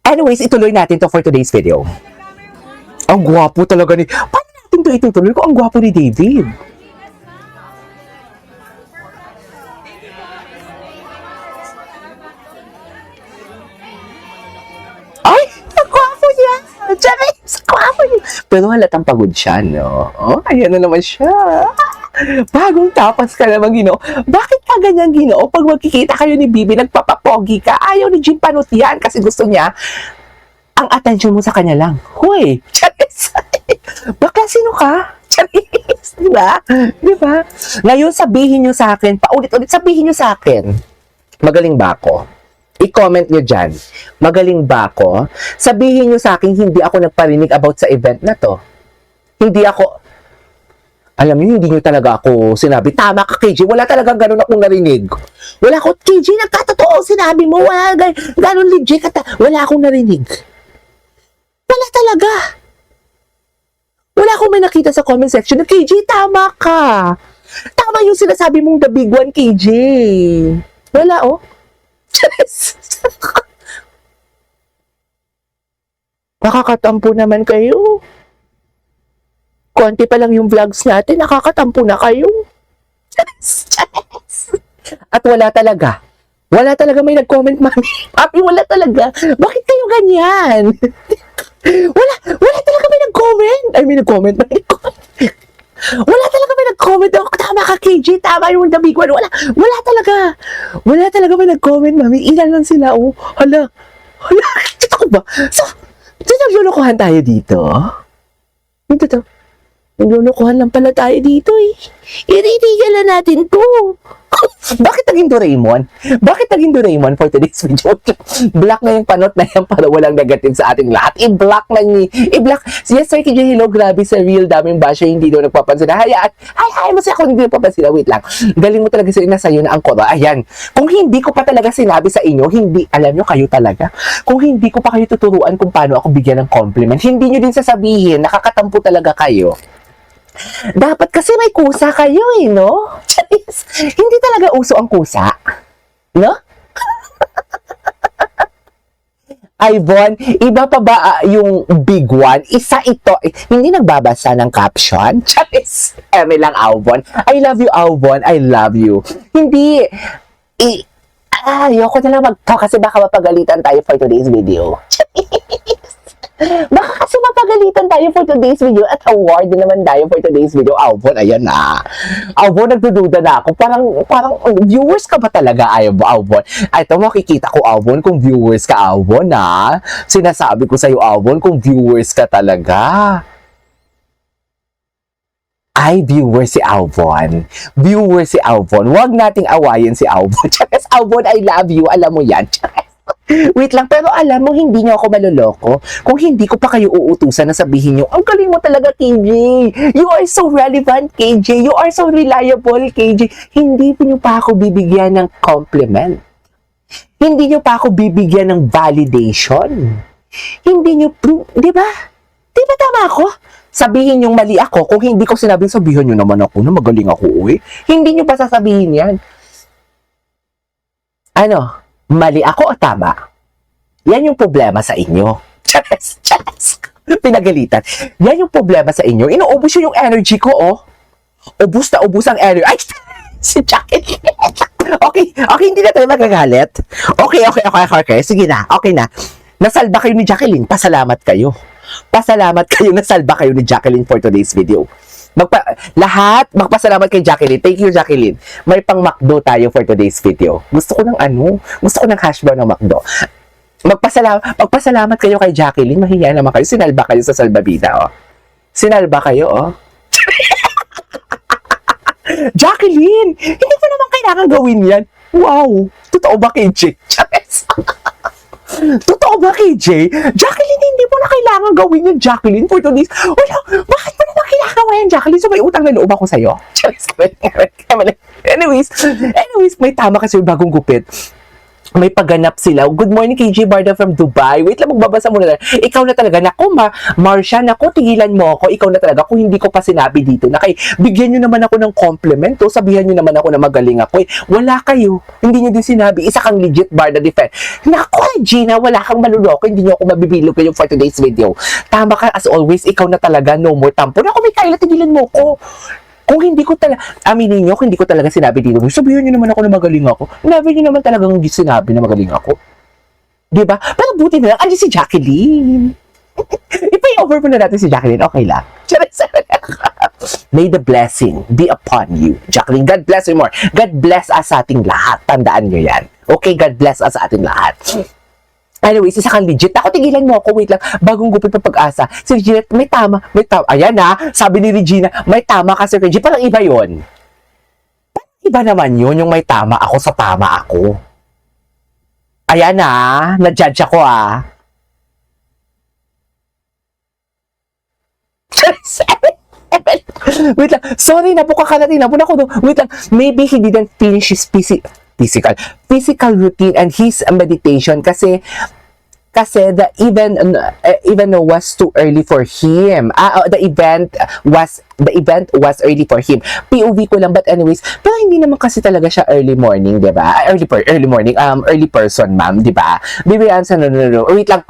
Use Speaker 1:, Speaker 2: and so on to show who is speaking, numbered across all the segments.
Speaker 1: Anyways, ituloy natin to for today's video. Ang gwapo talaga ni... Paano natin to itutuloy ko? Ang gwapo ni David. Ay! Ang gwapo niya! Charis! Ang gwapo niya! Pero halatang pagod siya, no? Oh, ayan na naman siya. Bagong tapas ka naman, Ginoo. Bakit ka ganyan, Ginoo? Pag magkikita kayo ni Bibi, nagpapapogi ka. Ayaw ni Jim Panot yan kasi gusto niya ang attention mo sa kanya lang. Hoy! Charis! Bakla, sino ka? Charis! Diba? Diba? Ngayon, sabihin nyo sa akin, paulit-ulit sabihin nyo sa akin, magaling ba ako? I-comment nyo dyan, magaling ba ako? Sabihin nyo sa akin, hindi ako nagparinig about sa event na to. Hindi ako, alam niyo, hindi nyo talaga ako sinabi, tama ka, KJ, wala talagang ganun akong narinig. Wala ako, KJ, nagkatotoo, sinabi mo, wala ganun legit, wala akong narinig. Wala talaga. Wala akong may nakita sa comment section na, KJ, tama ka. Tama yung sinasabi mong the big one, KJ. Wala, oh. Nakakatampo naman kayo. Konti pa lang yung vlogs natin, nakakatampo na kayo. At wala talaga may nag-comment, Mami. Mami, wala talaga. Bakit kayo ganyan? wala talaga may nag-comment. Ay, may nag-comment. Wala talaga may nag-comment. Tama ka, KJ. Tama yung the big one. Wala talaga may nag-comment, Mami. Ilan lang sila, oh. Hala. Ito ko ba? So, naglulukuhan tayo dito. Ito to. Naglulukuhan lang pala tayo dito, eh. Iritigan na natin to. Bakit naging Doraemon? Bakit naging Doraemon for today's video? Block na yung panot na yan para walang negative sa ating lahat. I-block na niya. I-block. Yes, sir, KJ, hello, grabe sa real. Daming basher, hindi daw nagpapansin. Hayaan. Ay, masaya ako hindi nagpapansin. Wait lang. Galing mo talaga nasa iyo na ang kora. Ayan. Kung hindi ko pa talaga sinabi sa inyo, hindi, alam nyo, kayo talaga. Kung hindi ko pa kayo tuturuan kung paano ako bigyan ng compliment, hindi nyo din sasabihin, nakakatampo talaga kayo. Dapat kasi may kusa kayo, eh, no? Hindi talaga uso ang kusa. No? Ivon, iba pa ba yung big one? Isa ito. Hindi nagbabasa ng caption? Charis. Eme lang, Ivon. I love you, Ivon. I love you. Hindi. Ayoko na lang mag-talk kasi baka mapagalitan tayo for today's video. Baka kasi mapagalitan tayo for today's video at award na naman tayo for today's video. Alvon, ayan na. Alvon, nagdududa na ako. Parang viewers ka ba talaga, Alvon? Ay, ito makikita ko, Alvon, kung viewers ka, Alvon, ha? Sinasabi ko sa'yo, Alvon, kung viewers ka talaga. Ay, viewer si Alvon. Viewer si Alvon. Huwag nating awayin si Alvon. Charis, Alvon, I love you. Alam mo yan. Charis. Wait lang, pero alam mo, hindi nyo ako maloloko. Kung hindi ko pa kayo uutusan na sabihin nyo, ang galing mo talaga, KJ. You are so relevant, KJ. You are so reliable, KJ. Hindi po nyo pa ako bibigyan ng compliment. Hindi nyo pa ako bibigyan ng validation. Hindi nyo, di ba? Di ba tama ako? Sabihin yung mali ako. Kung hindi ko sinabing, sabihin nyo naman ako na magaling ako, eh. Hindi nyo pa sasabihin yan. Ano? Mali ako o tama? Yan yung problema sa inyo. Charas. Pinagalitan. Yan yung problema sa inyo. Inuubos yung energy ko, oh. Ubus na ubus ang energy. Ay, si Jacqueline. Okay, hindi na tayo magagalit. Okay. Sige na, okay na. Nasalba kayo ni Jacqueline. Pasalamat kayo. Nasalba kayo ni Jacqueline for today's video. Lahat, magpasalamat kay Jacqueline. Thank you, Jacqueline. May pang McDo tayo for today's video. Gusto ko ng hash brown ng McDo. Magpasalamat kayo kay Jacqueline. Mahiya naman kayo. Sinalba kayo sa salbabida, oh. Sinalba kayo, oh. Jacqueline, hindi pa naman kailangan gawin yan. Wow. Totoo ba, KJ? Totoo ba, KJ? Jacqueline, hindi mo na kailangan gawin yan, Jacqueline, for today's... Wala, bakit mo naman kailangan gawin yan, Jacqueline? So, may utang na loob ako sa'yo. Anyways, may tama kasi yung bagong gupit. may pagganap sila. Good morning, KJ Barda from Dubai. Wait lang, magbabasa muna lang. Ikaw na talaga. Naku, Marsha, naku, tigilan mo ako. Ikaw na talaga. Kung hindi ko pa sinabi dito na bigyan nyo naman ako ng compliment. O, sabihan nyo naman ako na magaling ako. Wala kayo. Hindi nyo din sinabi. Isa kang legit Barda defense. Naku, Gina, wala kang maluloko. Hindi nyo ako mabibilog kayo for today's video. Tama ka, as always. Ikaw na talaga. No more tampo. Naku, Mikaela, tigilan mo ako. Kung hindi ko talaga, aminin nyo, kung hindi ko talaga sinabi dito, sabihin nyo naman ako na magaling ako. Never nyo naman talagang hindi sinabi na magaling ako. Diba? Pero buti na lang, si Jacqueline. I-pay over mo na natin si Jacqueline. Okay lang. May the blessing be upon you. Jacqueline, God bless you more. God bless us sa ating lahat. Tandaan nyo yan. Okay, God bless us sa ating lahat. Anyways, isa kang legit. Ako, tigilan mo ako. Wait lang. Bagong gupit pa pag-asa. Si Regina, may tama. May tama. Ayan na. Sabi ni Regina, may tama ka, Sir Regina. Parang iba yon. Iba naman yun, yung may tama ako sa tama ako. Ayan na. Na-judge ako, ah. Wait lang. Sorry, napuka ka natin. Napuna ko doon. Wait lang. Maybe he didn't finish his physical routine and his meditation kasi the even was too early for him. The event was early for him. POV ko lang, but anyways, pero hindi naman kasi talaga siya early morning, 'di ba? Early morning, early person, ma'am, 'di ba? Baby answer, no. Wait lang.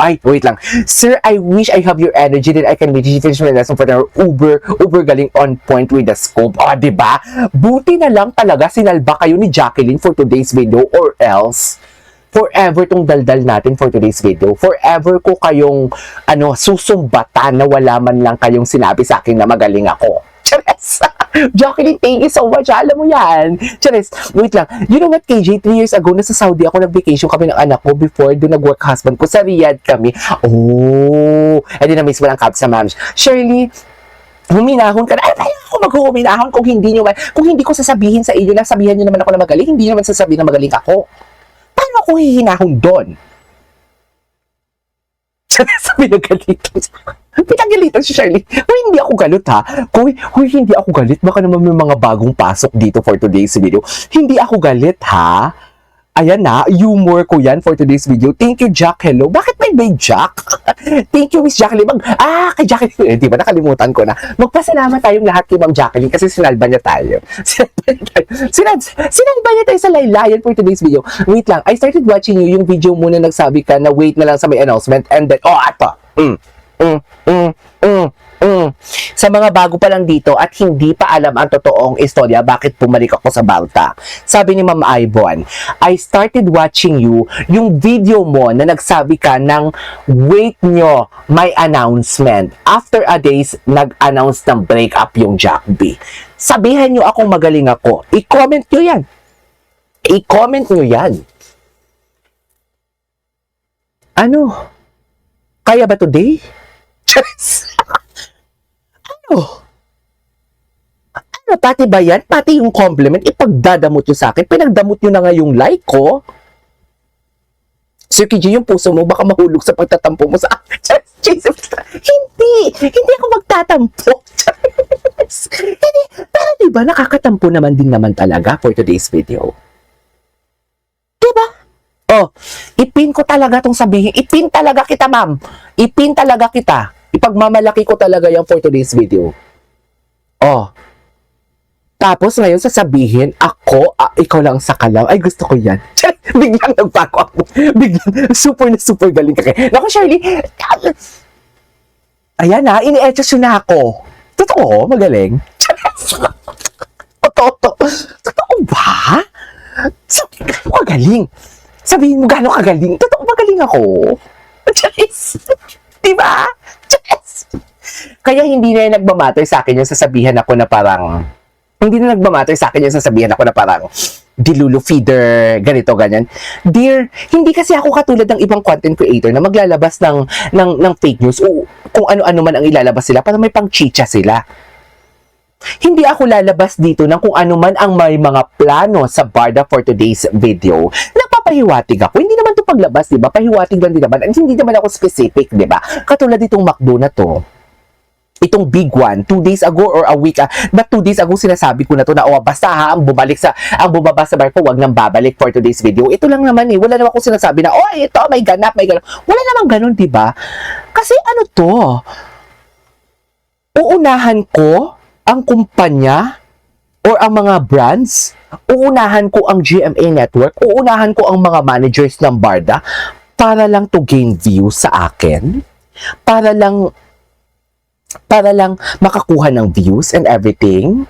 Speaker 1: Sir, I wish I have your energy that I can finish my lesson for the uber galing on point with the scope. 'Di ba? Buti na lang talaga sinalba kayo ni Jacqueline for today's video, or else forever tong daldal natin for today's video. Forever ko kayong susumbatan na wala man lang kayong sinabi sa akin na magaling ako. Chares! Jacqueline, thank you so much. Alam mo yan. Chares, wait lang. You know what, KJ? 3 years ago, nasa Saudi ako, nag-vacation kami ng anak ko before doon nag-work husband ko. Sa Riyadh kami. Oh! Eh, di na-miss mo lang kap sa ma'am. Shirley, huminahon ka na. Ay, ako mag-huminahon kung hindi ko sasabihin sa inyo na sabihan nyo naman ako na magaling. Hindi nyo naman sasabihin na magaling ako. Paano ako hihinahon doon? Sabi na galito. Pinagalitan si Shirley. Hindi ako galit, ha? Hindi ako galit. Baka naman may mga bagong pasok dito for today's video. Hindi ako galit, ha? Ayan na, humor ko yan for today's video. Thank you, Jack. Hello. Bakit may Jack? Thank you, Miss Jacqueline. Kay Jacqueline. Di ba? Nakalimutan ko na. Magpasalamat tayong lahat kay Ma'am Jacqueline kasi sinalba niya tayo. Sinalba niya tayo sa laylayan for today's video. Wait lang. I started watching you. Yung video muna nagsabi ka na wait na lang sa may announcement and then, ato. Sa mga bago pa lang dito at hindi pa alam ang totoong istorya bakit bumalik ako sa Balta. Sabi ni Ma'am Ivon, I started watching you, yung video mo na nagsabi ka ng wait nyo, may announcement. After a days, nag-announce ng breakup yung Jack B. Sabihan nyo akong magaling ako. I-comment nyo yan. I-comment nyo yan. Ano? Kaya ba today? Pati ba yan? Pati yung compliment, ipagdadamot nyo sa akin. Pinagdamot nyo na nga yung like ko. Sir KJ, yung puso mo baka mahulog sa pagtatampo mo sa akin. Hindi ako magtatampo. Hindi, pero diba, nakakatampo naman din naman talaga for today's video. Diba? Ipin ko talaga tong sabihin. Ipin talaga kita, ma'am. Ipin talaga kita. Ipagmamalaki ko talaga yan for today's video. Tapos ngayon sasabihin, ikaw lang sa kalaw. Ay, gusto ko yan. Biglang nagbago ako. Biglang, super galing ka kayo. Naku, Shirley, ayan na, ini-etchas na ako. Totoo, magaling. Totoo ba? Sabi mo kagaling. Sabihin mo gano'ng kagaling. Totoo, magaling ako. Diba? Kaya hindi na nagmamatter sa akin yung sasabihan ako na parang dilulu feeder, ganito, ganyan. Dear, hindi kasi ako katulad ng ibang content creator na maglalabas ng fake news o kung ano-ano man ang ilalabas sila para may pang-chicha sila. Hindi ako lalabas dito ng kung ano man ang may mga plano sa Barda for today's video. Napapahiwatig ako. Hindi naman to paglabas, diba? Pahiwatig lang din naman. Hindi naman ako specific, diba? Katulad itong McDo na to. itong big one, 2 days ago or a week, but 2 days ago sinasabi ko na to na, basta ang bumaba sa barko, wag nang babalik for today's video. Ito lang naman wala naman akong sinasabi na, ito, may ganap. Wala namang ganun, diba? Kasi ano to, uunahan ko ang kumpanya or ang mga brands, uunahan ko ang GMA Network, uunahan ko ang mga managers ng Barda para lang to gain views sa akin, para lang makakuha ng views and everything.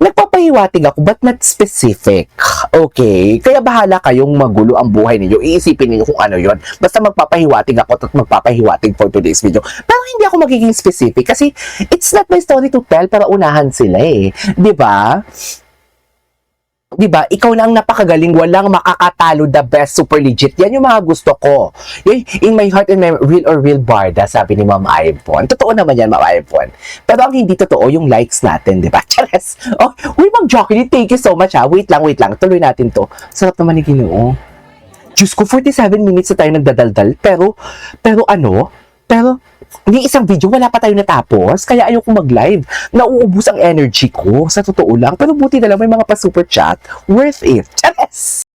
Speaker 1: Nagpapahiwatig ako, but not specific. Okay? Kaya bahala kayong magulo ang buhay ninyo. Iisipin niyo kung ano yon. Basta magpapahiwatig ako at magpapahiwatig for today's video. Pero hindi ako magiging specific kasi it's not my story to tell para unahan sila Diba? Diba? Ikaw na ang napakagaling, walang makakatalo, the best, super legit. Yan yung mga gusto ko. In my heart and my real Barda, sabi ni Ma'am Ivon. Totoo naman yan, Ma'am Ivon. Pero ang hindi totoo, yung likes natin, diba? Chares! Uy, Ma'am Jocelyn, thank you so much Wait lang. Tuloy natin to. Sarap naman ni Ginoo. Diyos ko, 47 minutes na tayo nagdadaldal. Pero, ni isang video, wala pa tayo natapos. Kaya ayoko mag-live. Nauubos ang energy ko. Sa totoo lang. Pero buti na lang may mga pa-super chat. Worth it. Chares!